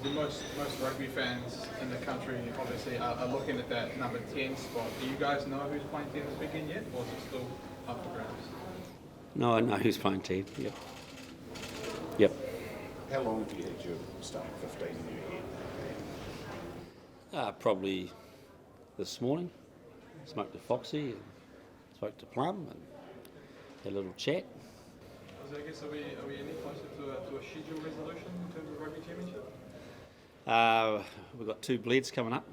Well, most rugby fans in the country obviously are looking at that number 10 spot. Do you guys know who's playing 10 this weekend yet, or is it still up for grabs? No, I know who's playing 10. Yep. Yep. How long have you had your starting 15 in your head? Probably this morning. Smoked to Foxy, and spoke to Plum, and had a little chat. So I guess are we any closer to a schedule resolution in terms of rugby championship? We've got 2 bleds coming up.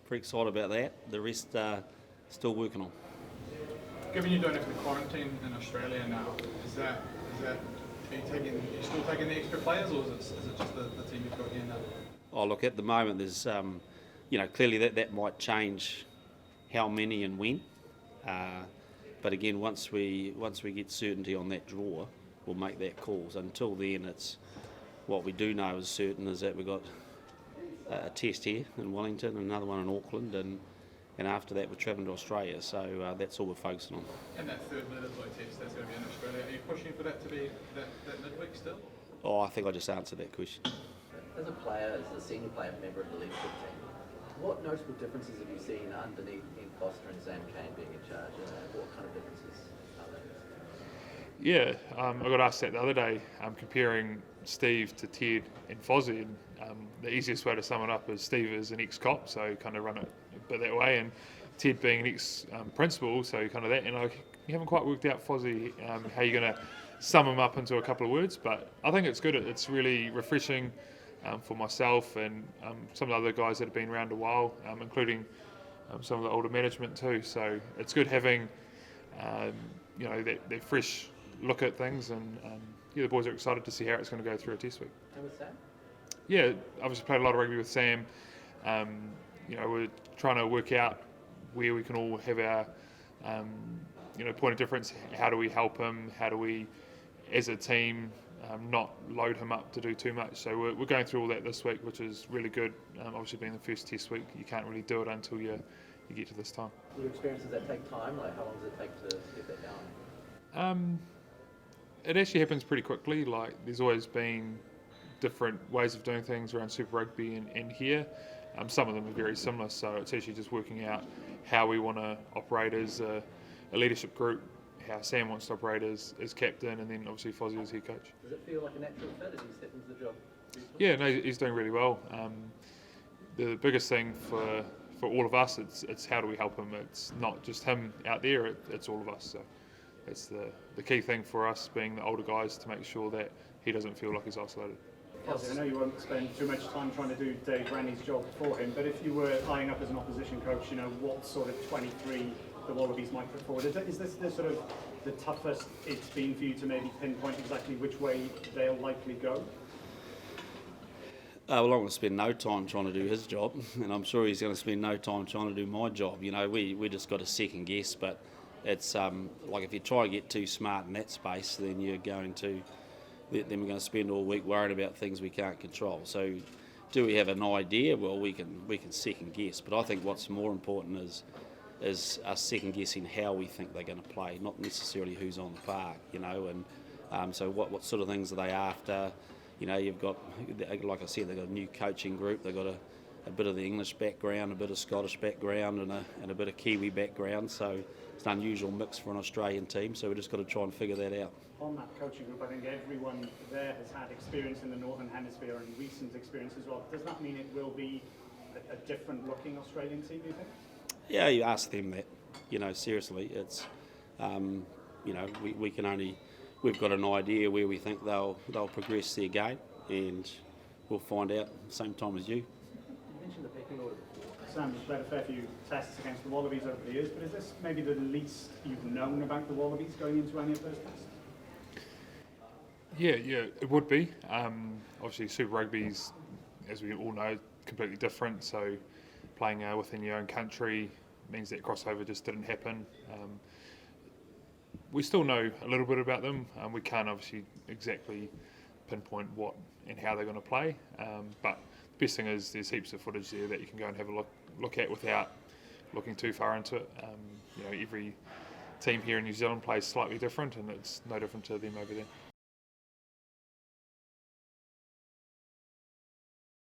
Pretty excited about that. The rest still working on. Given you don't have to quarantine in Australia now, are you still taking the extra players, or is it just the team you've got here now? Oh, look, at the moment there's, clearly that might change how many and when. But again, once we get certainty on that draw, we'll make that call. So until then, it's what we do know is certain is that we've got a test here in Wellington, another one in Auckland, and after that we're travelling to Australia. So that's all we're focusing on. And that third Leaderslow test that's going to be in Australia, are you pushing for that to be that midweek still? Oh, I think I just answered that question. As a player, as a senior player, member of the leadership team, what notable differences have you seen underneath Ian Foster and Sam Kane being in charge? What kind of differences are there? Yeah, I got asked that the other day, comparing Steve to Ted and Fozzie, and the easiest way to sum it up is Steve is an ex-cop, so kind of run it a bit that way, and Ted being an ex-principal, so kind of that, and you haven't quite worked out, Fozzie, how you're going to sum him up into a couple of words, but I think it's good. It's really refreshing for myself and some of the other guys that have been around a while, including some of the older management too, so it's good having that fresh look at things, and the boys are excited to see how it's going to go through a test week. And with Sam? Yeah, obviously played a lot of rugby with Sam. We're trying to work out where we can all have our point of difference. How do we help him? How do we, as a team, not load him up to do too much? So we're going through all that this week, which is really good. Obviously being the first test week, you can't really do it until you get to this time. Your experience, does that take time? Like, how long does it take to get that down? It actually happens pretty quickly. Like, there's always been different ways of doing things around Super Rugby and here. Some of them are very similar, so it's actually just working out how we want to operate as a leadership group, how Sam wants to operate as captain, and then obviously Fozzie as head coach. Does it feel like a natural fit as he stepped into the job? Yeah, no, he's doing really well. The biggest thing for all of us, it's how do we help him. It's not just him out there, it's all of us. So it's the key thing for us, being the older guys, to make sure that he doesn't feel like he's isolated. I know you won't spend too much time trying to do Dave Rennie's job for him, but if you were eyeing up as an opposition coach, what sort of 23 the Wallabies might put forward? Is this the sort of the toughest it's been for you to maybe pinpoint exactly which way they'll likely go? Well, I'm going to spend no time trying to do his job, and I'm sure he's going to spend no time trying to do my job. We just got a second guess, but it's like if you try to get too smart in that space, then we're going to spend all week worrying about things we can't control. So, do we have an idea? Well, we can second guess, but I think what's more important is us second guessing how we think they're going to play, not necessarily who's on the park, and so what sort of things are they after? You've got, like I said, they've got a new coaching group. They've got a bit of the English background, a bit of Scottish background, and a bit of Kiwi background. So it's an unusual mix for an Australian team. So we've just got to try and figure that out. On that coaching group, I think everyone there has had experience in the Northern Hemisphere and recent experience as well. Does that mean it will be a different looking Australian team, you think? Yeah, you ask them that. Seriously, it's we can only. We've got an idea where we think they'll progress their game, and we'll find out at the same time as you. You mentioned the pecking order before. Sam, you've played a fair few tests against the Wallabies over the years, but is this maybe the least you've known about the Wallabies going into any of those tests? Yeah, it would be. Obviously, Super Rugby's, as we all know, completely different. So playing within your own country means that crossover just didn't happen. We still know a little bit about them. We can't obviously exactly pinpoint what and how they're going to play. But the best thing is there's heaps of footage there that you can go and have a look at without looking too far into it. Every team here in New Zealand plays slightly different, and it's no different to them over there.